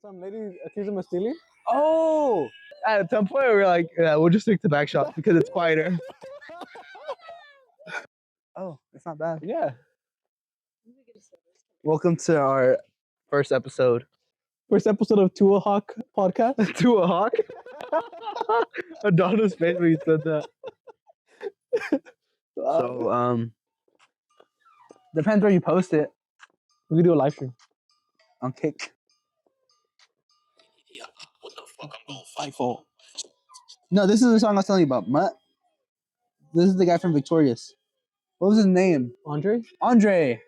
some lady accused him of stealing? Oh! At some point, we were like, yeah, we'll just stick to Backshots because it's quieter. Oh, it's not bad. Yeah. Welcome to our first episode. First episode of Tua Hawk podcast. To a hawk? Adonis face when you said that. So, depends where you post it. We can do a live stream. On Kick. Yeah, what the fuck I'm gonna fight for? No, this is the song I was telling you about. Mutt. This is the guy from Victorious. What was his name? Andre? Andre.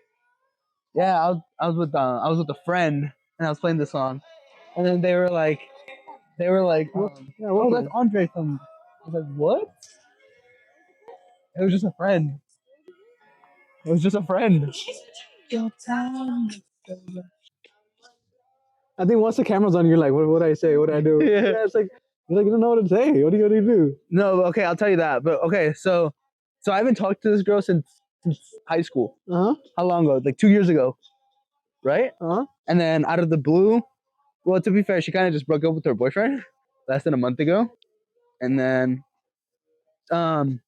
Yeah, I was with a friend and I was playing this song, and then they were like, oh, that's Andre from. I was like, what? It was just a friend. It was just a friend. I think once the camera's on, you're like, what do I say? What do I do? Yeah. It's like, you're like, you don't know what to say. What do you do? No, okay, I'll tell you that. But okay, so I haven't talked to this girl since high school. Uh-huh. How long ago? Like 2 years ago, right? Uh-huh. And then out of the blue, well, to be fair, she kind of just broke up with her boyfriend less than a month ago, and then Is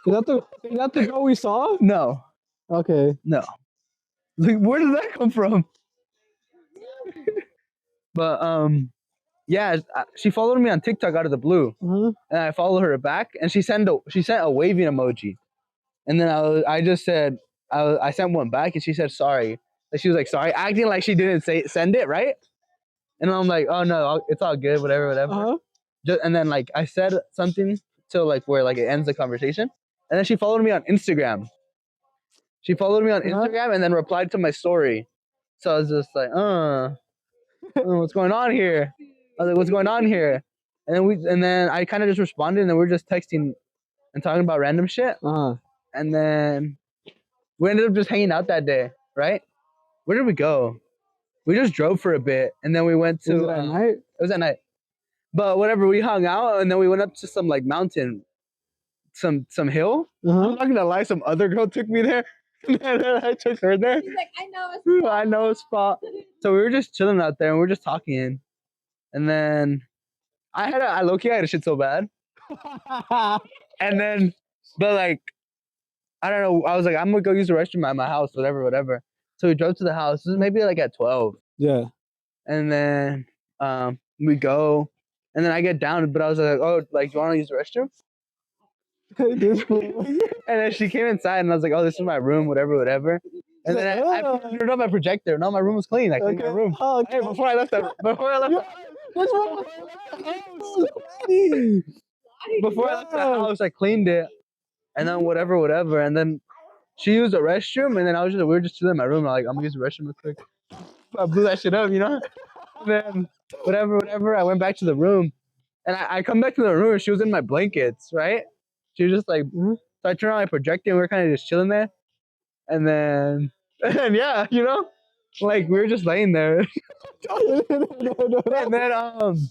that the girl we saw? no, Okay. no, like where did that come from? But yeah, she followed me on TikTok out of the blue, Uh-huh. and I followed her back, and she sent a waving emoji, and then I sent one back, and she said sorry. Like she was like sorry, acting like she didn't send it right, and I'm like, oh no, it's all good, whatever. Uh-huh. And then like I said something till like where like it ends the conversation, and then she followed me on Instagram. She followed me on Instagram and then replied to my story. So I was just like, what's going on here? I was like, what's going on here? And then I kind of just responded, and then we were just texting and talking about random shit. Uh-huh. And then we ended up just hanging out that day, right? Where did we go? We just drove for a bit, and then we went to. Was it at night? It was at night. But whatever, we hung out, and then we went up to some like mountain, some hill. Uh-huh. I'm not gonna lie, some other girl took me there. And then I took her there. He's like, I know a spot. I know a spot. So we were just chilling out there, and we were just talking. And then I low-key had a shit so bad. And then, but like, I don't know. I was like, I'm gonna go use the restroom at my house, whatever. So we drove to the house. This is maybe like at 12. Yeah. And then we go, and then I get down, but I was like, oh, like, do you want to use the restroom? And then she came inside, and I was like, oh, this is my room, whatever. And then I turned on my projector. No, my room was clean. I cleaned my room. Oh, okay. Hey, before I left the house, I cleaned it, and then whatever. And then she used the restroom, and then we were just chilling in my room. I'm like, I'm gonna use the restroom real quick. I blew that shit up, you know. And then whatever. I went back to the room, and I come back to the room, and she was in my blankets, right? She was just like, so I turned on my projector, and we were kind of just chilling there, and yeah, you know, like we were just laying there. And then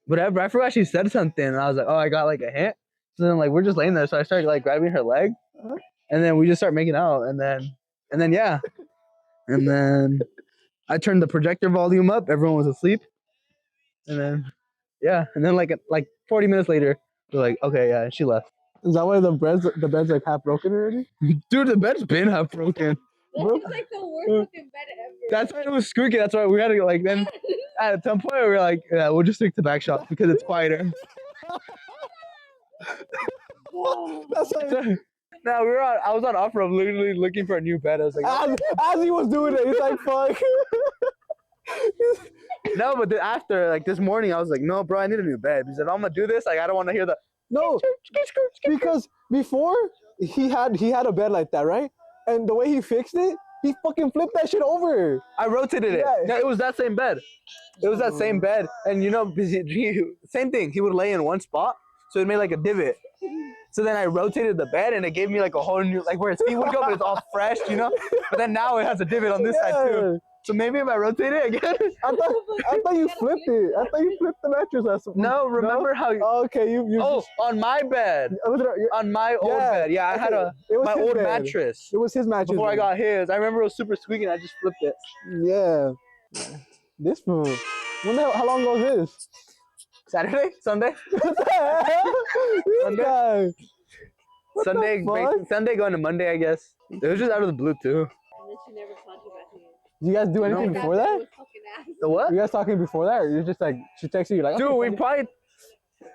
whatever, I forgot she said something, and I was like, oh, I got like a hint. So then like we're just laying there, so I started like grabbing her leg, and then we just start making out, and then yeah, and then I turned the projector volume up, everyone was asleep, and then yeah, and then like 40 minutes later, we're like, okay, yeah, she left. Is that why the bed's like half broken already? Dude, the bed's been half broken. It's like the worst fucking bed ever. That's why it was squeaky. That's why we had to like then at some point we were like, yeah, we'll just stick to Backshots because it's quieter. That's like, No, I was on offer of literally looking for a new bed. I was like, as he was doing it, he's like, fuck. no, but then after like this morning, I was like, no, bro, I need a new bed. He said, I'm gonna do this. Like, I don't want to hear the No, because before he had a bed like that, right? And the way he fixed it, he fucking flipped that shit over. I rotated it. Yeah. Yeah, it was that same bed. It was that same bed, and you know, same thing. He would lay in one spot, so it made like a divot. So then I rotated the bed, and it gave me like a whole new, like where his feet would go, but it's all fresh, you know. But then now it has a divot on this side too. So maybe if I rotate it again. I thought you flipped it. I thought you flipped the mattress. No, remember how? Oh, okay, you. Oh, on my bed. On my old bed. Yeah, I had my old mattress. It was his mattress. Before I got his, I remember it was super squeaky, and I just flipped it. Yeah. This fool. How long ago is this? Saturday, Sunday, What the hell? This Sunday? guy. What Sunday, the fuck? Sunday going to Monday, I guess. It was just out of the blue too. And then she never called you back again. Did you guys do anything No. before That that? was fucking ass. The what? Were you guys talking before that, or you're just like she texted you like, Dude, okay,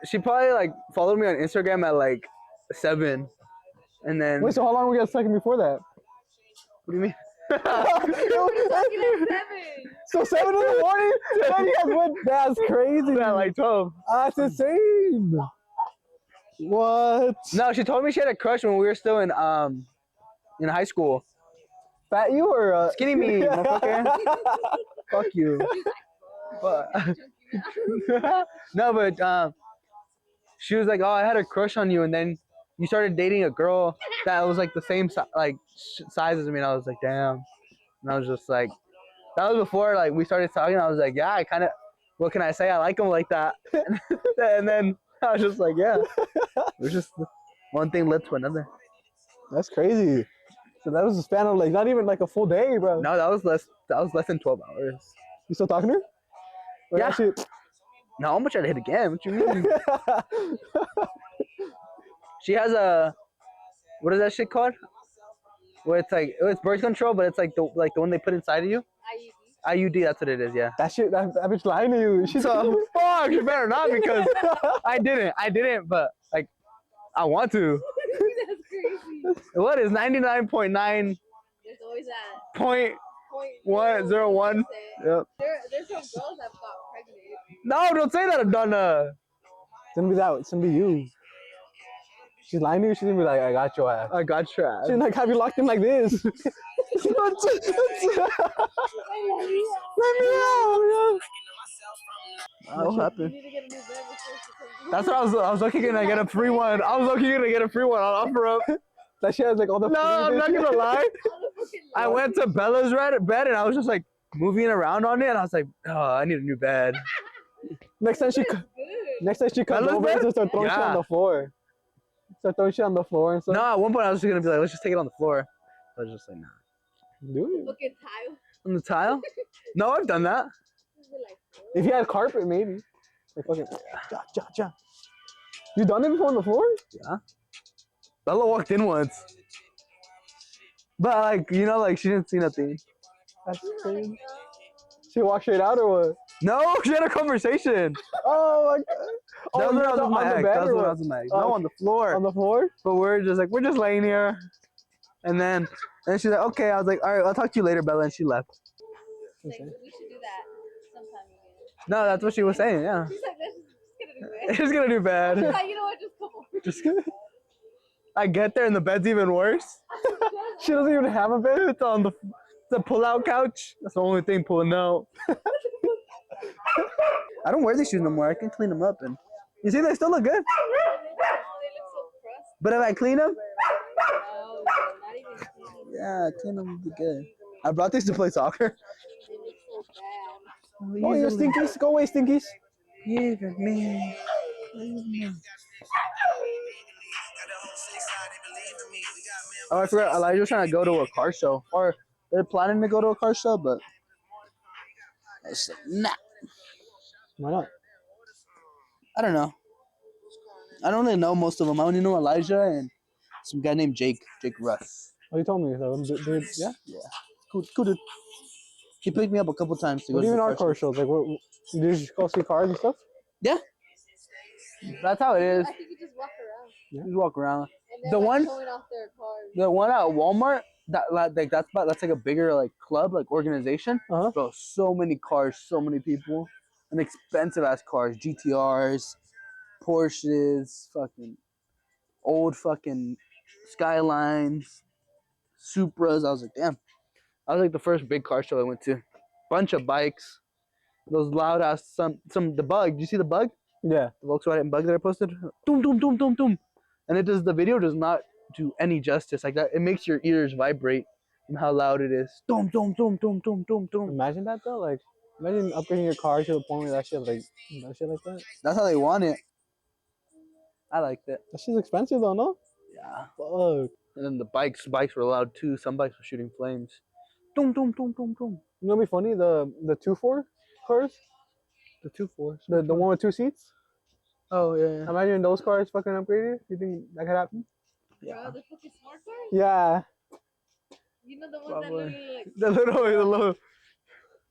she probably like followed me on Instagram at like 7, and then. Wait, so how long were you guys talking before that? What do you mean? We were talking at 7. So 7 in the morning? Man, you guys went. That's crazy. At like 12. That's insane. What? No, she told me she had a crush when we were still in high school. Fat you or Skinny me, motherfucker. Fuck you. But no, but she was like, "Oh, I had a crush on you," and then you started dating a girl that was like the same size as me, and I was like, "Damn," and I was just like, that was before like we started talking. I was like, "Yeah, I kind of, what can I say? I like him like that," and then I was just like, "Yeah," it was just one thing led to another. That's crazy. So that was a span of like not even like a full day, bro. No, that was less than 12 hours. You still talking to her? Or Yeah. actually- No, I'm gonna try to hit again. What you mean? She has a, what is that shit called? Where it's like it's birth control, but it's like the one they put inside of you. IUD, that's what it is. Yeah. that bitch lying to you. She's So fuck, you better not because I didn't, but like I want to. That's crazy. What is 99.9 There's always that point? 101. 0.01%. Yep. There's some girls that got pregnant. No, don't say that, Donna. It's gonna be that. It's gonna be you. She's lying to you. She's gonna be like, I got your ass. I got trapped. She's like, have you locked in like this? Let me out. What happened? You need to get a new bed before she comes. That's what I was looking gonna get a free one. I was looking gonna get a free one. I'll offer up. That shit has like all the. No, I'm not gonna lie. I went to Bella's bed and I was just like moving around on it, and I was like, oh, I need a new bed. Next time she comes Bella's over, bed? she'll start throwing shit on Yeah. the floor. Start throwing shit on the floor and stuff. No, at one point I was just gonna be like, let's just take it on the floor. I was just like, nah. Do it. Fucking tile. On the tile? No, I've done that. If you had carpet, maybe. Like fucking. Ja. You done it before on the floor? Yeah. Bella walked in once. But like, you know, like she didn't see nothing. That's crazy. She walked straight out or what? No, she had a conversation. Oh my god. That was when I was on with my the ex. bed That was or when I what? was with my ex. Oh, No, on the floor. On the floor? But we're just laying here. And then she's like, okay. I was like, all right, I'll talk to you later, Bella. And she left. We should do that sometime again. No, that's what she was saying. Yeah. She's like, let's just get a new bed. It's gonna do She's bad. like, you know what, just come on. Just I get there and the bed's even worse. She doesn't even have a bed. It's on the pull-out couch. That's the only thing pulling out. I don't wear these shoes no more. I can clean them up, and you see, they still look good. Oh, they look so crusty. But if I clean them, No, not even clean. yeah, clean them would be good. I brought these to play soccer. They look so bad. Oh, you're stinkies. Go away, stinkies. Give me. Oh, I forgot. Elijah was trying to go to a car show, or they're planning to go to a car show, but I was like, nah. Why not? I don't know. I don't really know most of them. I only know Elijah and some guy named Jake Russ. Oh, you told me. So, dude, yeah? Cool dude. He picked me up a couple times to go What to do you the mean our car shows? Like, what? Did you just go see cars and stuff? Yeah. That's how it is. I think you just walk around. You just walk around. And The they're one- showing off their cars. The one at Walmart, that's like a bigger like club, like organization. Uh-huh. Bro, so many cars, so many people, and expensive ass cars, GTRs, Porsches, fucking old fucking Skylines, Supras. I was like, damn. I was like the first big car show I went to. Bunch of bikes, those loud ass the Bug. Did you see the Bug? Yeah. The Volkswagen Bug that I posted? Doom doom doom doom doom. And the video does not do any justice like that. It makes your ears vibrate from how loud it is. Doom doom doom doom doom doom doom. Imagine that though. Like, imagine upgrading your car to the point where that shit like that. That's how they want it. I liked it. That shit's expensive though, no? Yeah. Fuck. And then the bikes were loud too. Some bikes were shooting flames. Doom doom doom doom doom. You know what'd be funny? The 2-4 cars, The 2-4. the one with 2 seats. Oh yeah. Imagine those cars fucking upgraded. You think that could happen? Bro, the fucking smart cars? Yeah, You know the ones that Probably. literally like The little.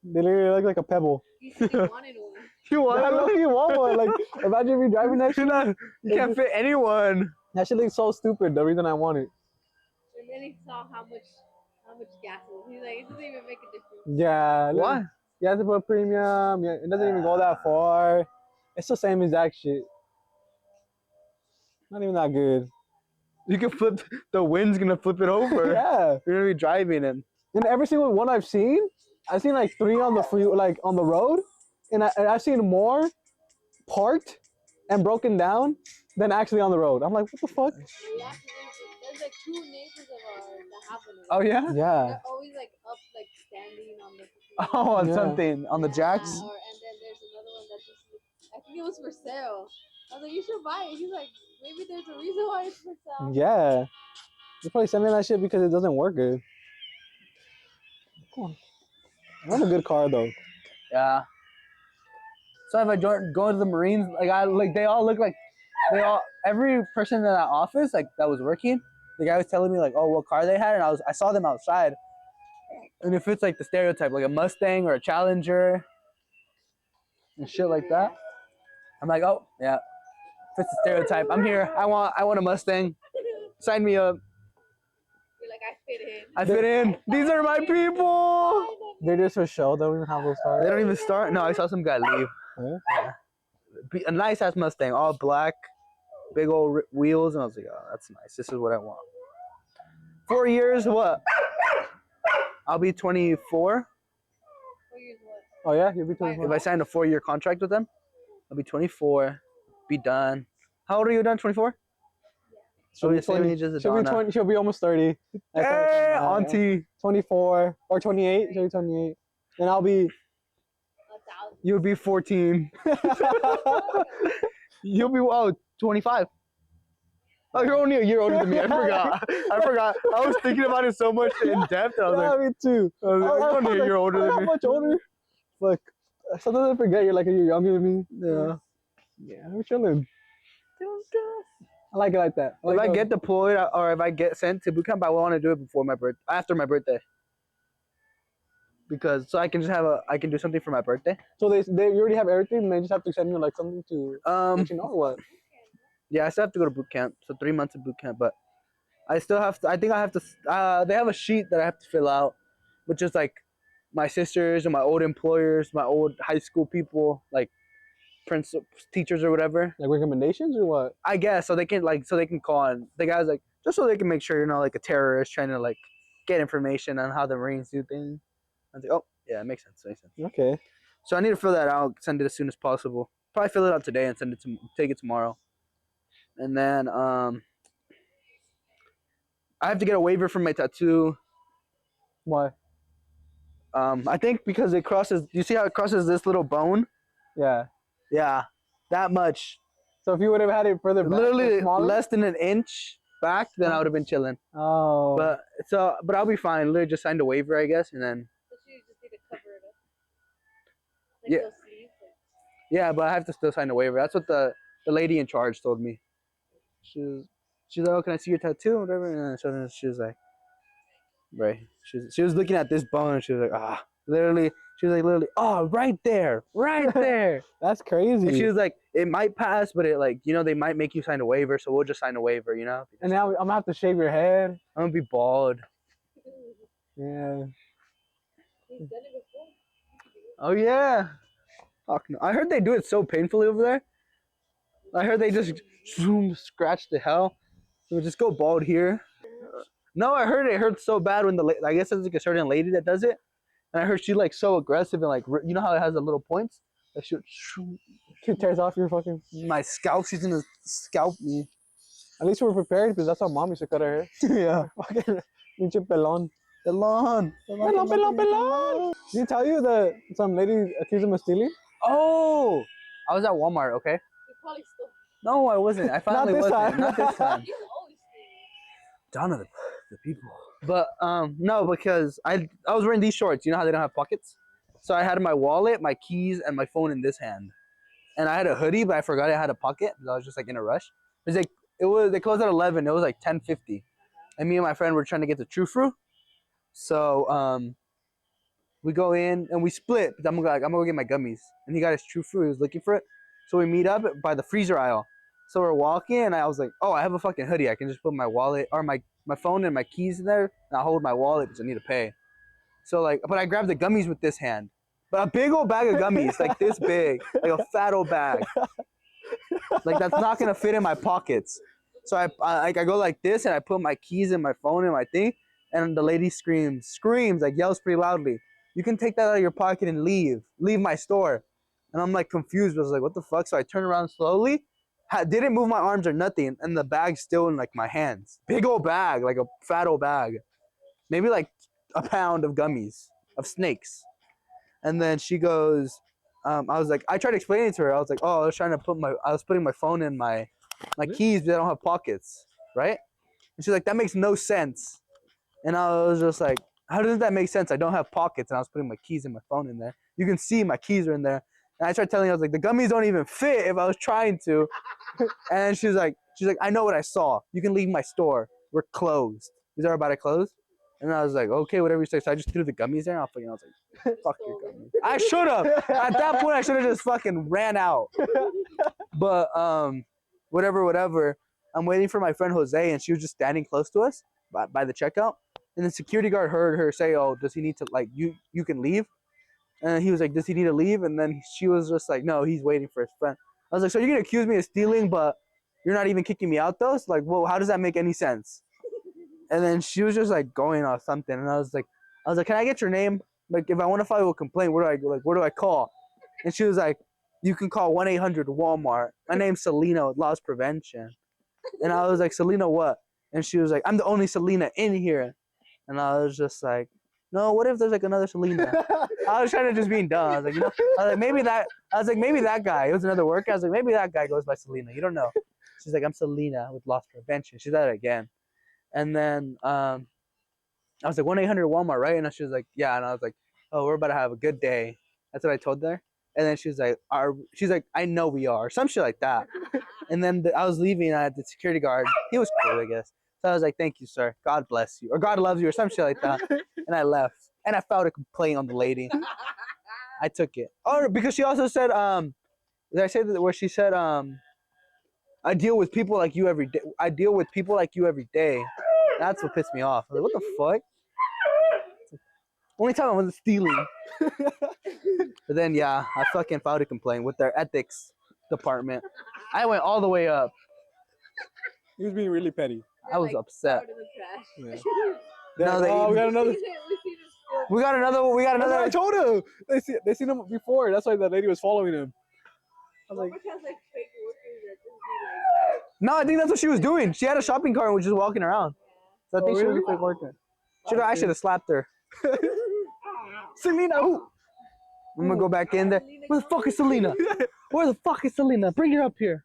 they literally look like a pebble. you said you wanted one. You I want look one? you want one. Like imagine me driving that shit. You can't fit anyone. That shit looks so stupid. The reason I want it. And then he saw how much gas it was. He's like, it doesn't even make a difference. Yeah. What? You have to put premium. Yeah, it doesn't even go that far. It's the same exact shit. Not even that good. You can flip. The wind's gonna flip it over. Yeah. You're gonna be driving and. And every single one I've seen like 3 on the free, like on the road, and I've seen more parked and broken down than actually on the road. I'm like, what the fuck? Yeah, there's like 2 neighbors of ours that have one. Oh yeah. Yeah. They're always like up, like standing on the. Oh, on Yeah. something on the jacks. And then there's another one that just, I think it was for sale. I was like, you should buy it. He's like, maybe there's a reason why it's for sale. Yeah. They're probably sending that shit because it doesn't work good. Come on. That's a good car though. Yeah. So if I go to the Marines, they all look like every person in that office that was working, the guy was telling me like, oh, what car they had, and I saw them outside, and if it's like the stereotype, like a Mustang or a Challenger, and shit like that, I'm like, oh yeah, fits the stereotype. I'm here. I want a Mustang. Sign me up. You're like, I fit in. I fit in. These are my people. They're just for show. They don't even have those cars. They don't even start. No, I saw some guy leave. Yeah. A nice ass Mustang, all black, big old wheels, and I was like, oh, that's nice. This is what I want. 4 years, what? I'll be 24 4 years what? Oh yeah, you'll be if 24. I sign a 4-year contract with them. I'll be 24, be done. How old are you done? 24? She'll be the same 20. age as She'll be Adana. 20. She'll be almost 30. Hey, auntie. 24 or 28. She'll be 28, and I'll be. 1,000. You'll be 14. You'll be 25. Oh, you're only a year older than me. I forgot. I was thinking about it so much in depth. I was Yeah, like, me too. you're only a year older How than me. much older? Fuck. Sometimes I forget you're like a year younger than me. Yeah. Yeah, we're chilling. I like it like that. If I get deployed or if I get sent to boot camp, I want to do it before my after my birthday. Because so I can just I can do something for my birthday. So they you already have everything, and they just have to send you like something to let you know or what? Yeah, I still have to go to boot camp. So 3 months of boot camp, but I still have to. I think I have to. They have a sheet that I have to fill out, which is like my sisters and my old employers, my old high school people, like principals, teachers or whatever. Like recommendations or what? I guess so they can call on the guys like just so they can make sure you're not like a terrorist trying to like get information on how the Marines do things. I was like, oh yeah, it makes sense. Okay. So I need to fill that out, send it as soon as possible. Probably fill it out today and take it tomorrow. And then I have to get a waiver from my tattoo. Why? I think because it crosses. You see how it crosses this little bone? Yeah. Yeah, that much. So if you would have had it further back, Literally smaller? less than an inch back, then I would have been chilling. Oh. But I'll be fine. Literally just signed a waiver, I guess, and then. So you just need to cover it up. Like Yeah. those sleeves, like, Yeah, but I have to still sign a waiver. That's what the lady in charge told me. She's like, oh, can I see your tattoo or whatever? And so she was like, right. She was looking at this bone and she was like, literally. She was like, literally, oh, right there. That's crazy. And she was like, it might pass, but it like, they might make you sign a waiver, so we'll just sign a waiver, And now I'm gonna have to shave your head. I'm gonna be bald. Yeah. he's done it before. Oh yeah. Fuck no. I heard they do it so painfully over there. I heard they just scratch the hell. So just go bald here. No, I heard it hurts so bad when I guess it's like a certain lady that does it. And I heard she like so aggressive and like you know how it has the little points? That She tears off your fucking. my scalp. She's gonna scalp me. At least we're prepared because that's how mom used to cut her hair. Yeah. Fucking pinche pelón. Pelon. Pelón. Did he tell you that some lady accused him of stealing? Oh, I was at Walmart. Okay. He probably still. No, I wasn't. I finally this wasn't. time. Not this time. You always steal. Donna, the people. But no, because I was wearing these shorts. You know how they don't have pockets, so I had my wallet, my keys, and my phone in this hand, and I had a hoodie, but I forgot I had a pocket because I was just like in a rush. It was like they closed at 11. It was like 10:50, and me and my friend were trying to get the True Fruit. So we go in and we split. I'm gonna go get my gummies, and he got his True Fruit. He was looking for it, so we meet up by the freezer aisle. So we're walking, and I was like, "Oh, I have a fucking hoodie. I can just put my wallet or my phone and my keys in there, and I'll hold my wallet because I need to pay." So like, but I grabbed the gummies with this hand, but a big old bag of gummies, like this big, like a fat old bag, like that's not gonna fit in my pockets. So I go like this, and I put my keys and my phone in my thing, and the lady screams, like yells pretty loudly, "You can take that out of your pocket and leave my store." And I'm like confused. I was like, "What the fuck?" So I turn around slowly, didn't move my arms or nothing, and the bag's still in like my hands. Big old bag, like a fat old bag, maybe like a pound of gummies of snakes. And then she goes, I was like, I tried explaining to her. I was like, "Oh, I was putting my phone in my keys, but I don't have pockets, right?" And she's like, "That makes no sense." And I was just like, "How does that make sense? I don't have pockets, and I was putting my keys and my phone in there. You can see my keys are in there." And I tried telling her, I was like, "The gummies don't even fit if I was trying to." And she's like, "I know what I saw. You can leave my store. We're closed. Is our about to close?" And I was like, "Okay, whatever you say." So I just threw the gummies there. And I was like, "Fuck your gummies." I should have. At that point, I should have just fucking ran out. But whatever. I'm waiting for my friend Jose, and she was just standing close to us by the checkout. And the security guard heard her say, "Oh, does he need to like you can leave?" And he was like, "Does he need to leave?" And then she was just like, "No, he's waiting for his friend." I was like, "So you're gonna accuse me of stealing, but you're not even kicking me out though?" So like, well, how does that make any sense? And then she was just like going off something, and I was like, "Can I get your name? Like, if I want to file a complaint, where do I call?" And she was like, "You can call 1-800-Walmart. My name's Selena with Loss Prevention." And I was like, "Selena what?" And she was like, "I'm the only Selena in here." And I was just like, "No, what if there's like another Selena?" I was trying to just being dumb. I was like, maybe that guy. It was another worker. I was like, maybe that guy goes by Selena. You don't know. She's like, "I'm Selena with Loss Prevention." She said it again. And then I was like, 1-800-Walmart, right? And she was like, "Yeah." And I was like, "Oh, we're about to have a good day." That's what I told her. And then she's like, "I know we are." Some shit like that. And then I was leaving, and I had the security guard. He was cool, I guess. So I was like, "Thank you, sir. God bless you." Or "God loves you," or some shit like that. And I left. And I filed a complaint on the lady. I took it. Oh, because she also said, did I say that where she said, "I deal with people like you every day. I deal with people like you every day." That's what pissed me off. I was like, "What the fuck?" Only time I wasn't stealing. But then, yeah, I fucking filed a complaint with their ethics department. I went all the way up. He was being really petty. I was upset. Out in the trash. Yeah. No, We got another. We got another. That's what I told him. They seen him before. That's why the lady was following him. I was like, Has like fake workers that just be like. No, I think that's what she was doing. She had a shopping cart and was just walking around. So I think she was really? a fake worker. I should have slapped her. Selena, who? I'm gonna go back in there. Where the fuck is Selena? Where the fuck is Selena? Bring her up here.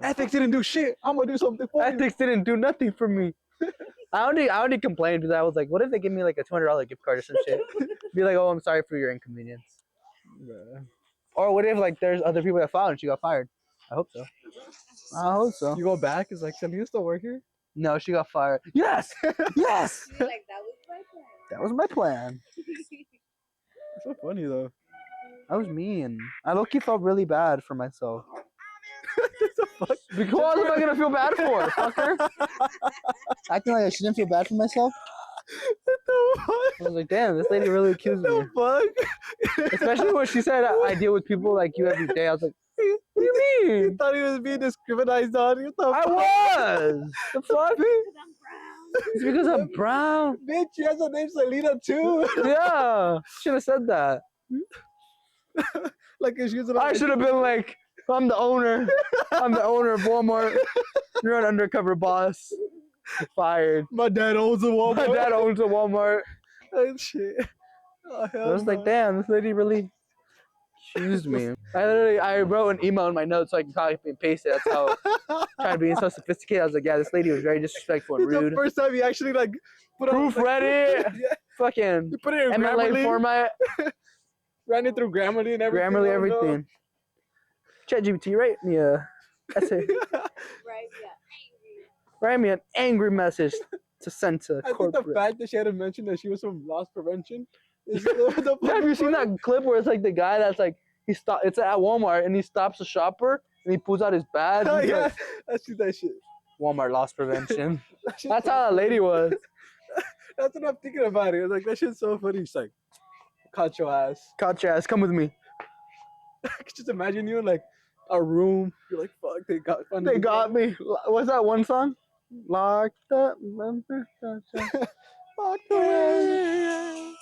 Ethics didn't do shit. I'm gonna do something for you. Ethics didn't do nothing for me. I only complained because I was like, what if they give me like a $200 gift card or some shit? Be like, "Oh, I'm sorry for your inconvenience." Yeah. Or what if like there's other people that filed and she got fired? I hope so. I hope so. You go back, it's like, "Selena still work here?" No, she got fired. Yes! Yes! You're like, that was my plan. That was my plan. It's so funny though. I was mean. I low-key felt really bad for myself. What the fuck? Because what am I gonna feel bad for, fucker? Acting like I shouldn't feel bad for myself? What the fuck? I was like, damn, this lady really accused me. What the fuck? Especially when she said, "I deal with people like you every day." I was like, "What do you He mean?" thought he was being discriminated on. What the I fuck? was! The fuck? Because I'm brown. It's because I'm brown. Bitch, she has a name Selena too. Yeah. Should have said that. Like if she was I should have been like, "I'm the owner. I'm the owner of Walmart. You're an undercover boss. You're fired. My dad owns a Walmart. My dad owns a Walmart." Oh, shit. Oh, I was like, damn, this lady really Excuse me. I wrote an email in my notes so I can copy and paste it. That's how trying to be so sophisticated. I was like, yeah, this lady was very disrespectful and It's the rude. first time you actually like put on, Proofread it. Yeah, Fucking you put it in MLA Grammarly, format. ran it through Grammarly and everything. Grammarly, Oh, no. everything. ChatGPT, write me a essay. Right? Yeah. Write me an angry message to send to I think corporate. the fact that she had to mention that she was from loss prevention is the Have you seen that clip where it's like the guy that's like it's at Walmart and he stops a shopper and he pulls out his badge? Oh and he's yeah, like, I see that shit. Walmart loss prevention. That shit's That's so how that funny. lady was. That's what I'm thinking about it. Like that shit's so funny. She's like, caught your ass. Caught your ass. Come with me. I could just imagine you in like a room. You're like, fuck, they got They got me. What's that one song? Locked up. Fuck away.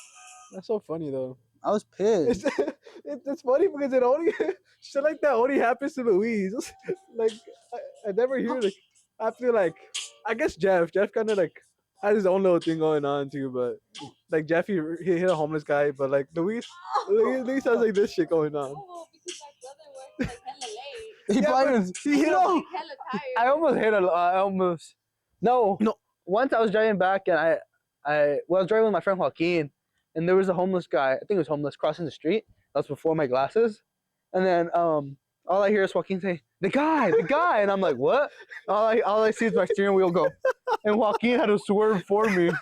That's so funny though. I was pissed. It's funny because it only shit like that only happens to Louise. Like I never hear like I feel like I guess Jeff kind of like has his own little thing going on too, but like Jeff he hit a homeless guy, but like Louise has like this shit going on. Oh, because my brother works like hella late. He Yeah, probably but was. he hit No, Like hella tired. I almost hit a. I almost. No. Once I was driving back and I was driving with my friend Joaquin, and there was a homeless guy. I think it was homeless crossing the street. That was before my glasses, and then all I hear is Joaquin say, the guy," and I'm like, "What?" All I see is my steering wheel go, and Joaquin had to swerve for me, and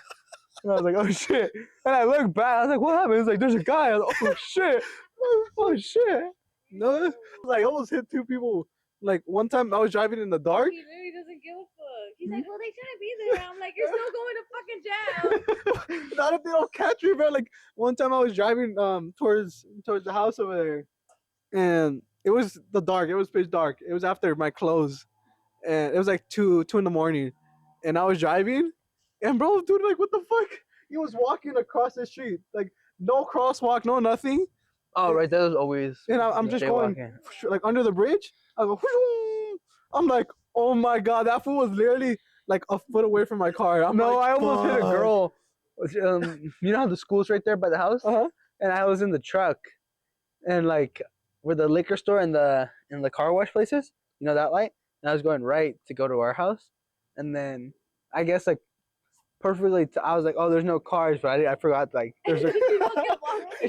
I was like, "Oh shit!" And I look back, I was like, "What happened?" It's like, "There's a guy." I was like, "Oh shit! Oh shit!" No, like I almost hit two people. Like one time I was driving in the dark. He literally doesn't give a fuck. He's like, well, they shouldn't be there. I'm like, you're still going to fucking jail. Not if they don't catch me, bro. Like one time I was driving towards the house over there, and it was the dark. It was pitch dark. It was after my close, and it was like 2 in the morning, and I was driving, and bro, dude, like what the fuck? He was walking across the street, like no crosswalk, no nothing, Oh, right, that was always. and I'm just going jaywalking. like under the bridge. I go, "Whoo!" I'm like, oh my god, that fool was literally like a foot away from my car. I'm No, like, I almost hit a "Fuck." girl. You know how the school's right there by the house, Uh-huh. and I was in the truck, and like where the liquor store and the car wash places, you know that light, and I was going right to go to our house, and then I guess like perfectly, I was like, oh, there's no cars, but I forgot like there's a.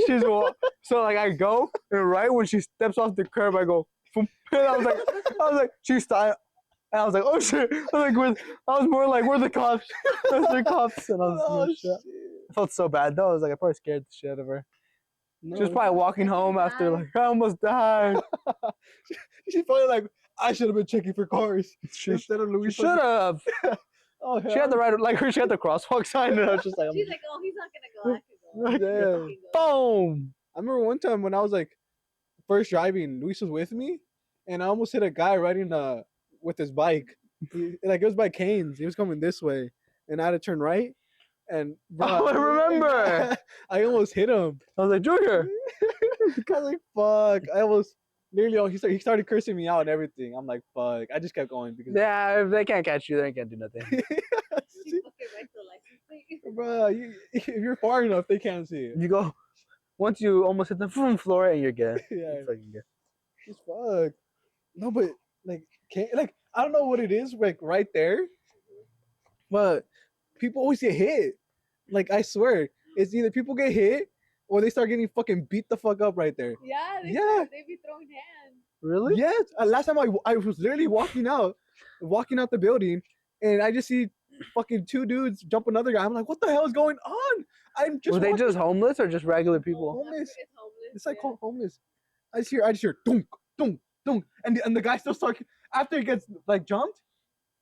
She's so like I go, and right when she steps off the curb, I go, boom, and I was like, she stopped. And I was like, oh shit! I was more like, where the cops? Where's the cops? And I was, Oh, shit. I felt so bad though. I was like, I probably scared the shit out of her. No, She was probably walking home after like, I almost died. she's probably like, I should have been checking for cars She instead of Louis. should have. Oh, She had the right, like she had the crosswalk sign, and I was just like, She's like, oh, he's not going to go. I can go. Damn. boom. I remember one time when I was like first driving, Luis was with me, and I almost hit a guy riding with his bike. Like it was by Canes. He was coming this way, and I had to turn right. And Oh, I remember. I almost hit him. I was like, Junior. I was like, fuck. I almost literally. He started cursing me out and everything. I'm like, fuck. I just kept going because. Yeah, if they can't catch you, they can't do nothing. She fucking writes the license plate. Bro, if you're far enough, they can't see it. You go, once you almost hit the floor, and you're good. Yeah, You're fucking good. just fuck. No, but like, I don't know what it is, like right there, but people always get hit. Like I swear, it's either people get hit or they start getting fucking beat the fuck up right there. Yeah, Yeah. they be throwing hands. Really? Yes, last time I was literally walking out the building, and I just see fucking two dudes jump another guy. I'm like, what the hell is going on? I'm just Were they walking- just homeless or just regular people? Homeless. It's homeless. It's like yeah. homeless. I just hear dunk, dunk, dunk, and the guy still starts after he gets like jumped.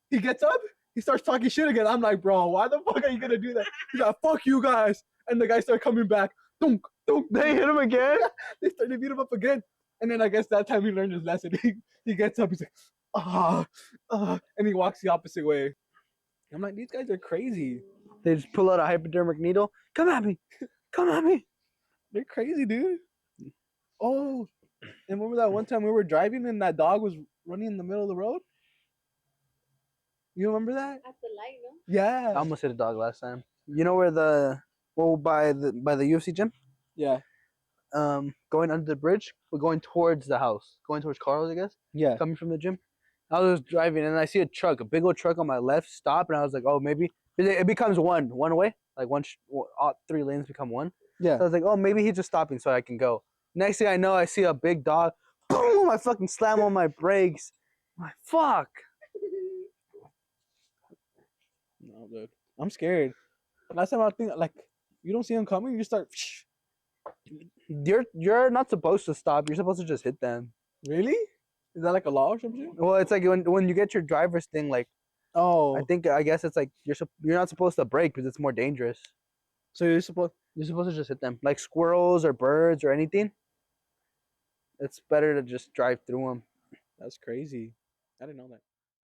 He gets up. He starts talking shit again. I'm like, bro, why the fuck are you gonna do that? He's like, fuck you guys. And the guys start coming back. Dunk, dunk. They hit him again? They started to beat him up again. And then I guess that time he learned his lesson. He gets up. He's like, and he walks the opposite way. I'm like, these guys are crazy. They just pull out a hypodermic needle. Come at me. Come at me. They're crazy, dude. Oh, and remember that one time we were driving and that dog was running in the middle of the road? You remember that? At the light, no? Yeah. I almost hit a dog last time. You know where by the UFC gym? Yeah. going under the bridge, but going towards the house, going towards Carl's, I guess, Yeah. coming from the gym. I was driving and I see a truck, a big old truck on my left, stop, and I was like, oh, maybe it becomes one way, like all 3 lanes become one. Yeah. So I was like, oh, maybe he's just stopping so I can go. Next thing I know, I see a big dog. Boom! I fucking slam on my brakes. I'm like, fuck. No, dude. I'm scared. Last time I think like you don't see them coming, you just start. You're not supposed to stop. You're supposed to just hit them. Really? Is that like a law or something? Well, it's like when you get your driver's thing, like Oh. I guess it's like you're not supposed to brake because it's more dangerous. So you're supposed. You're supposed to just hit them, like squirrels or birds or anything. It's better to just drive through them. That's crazy. I didn't know that.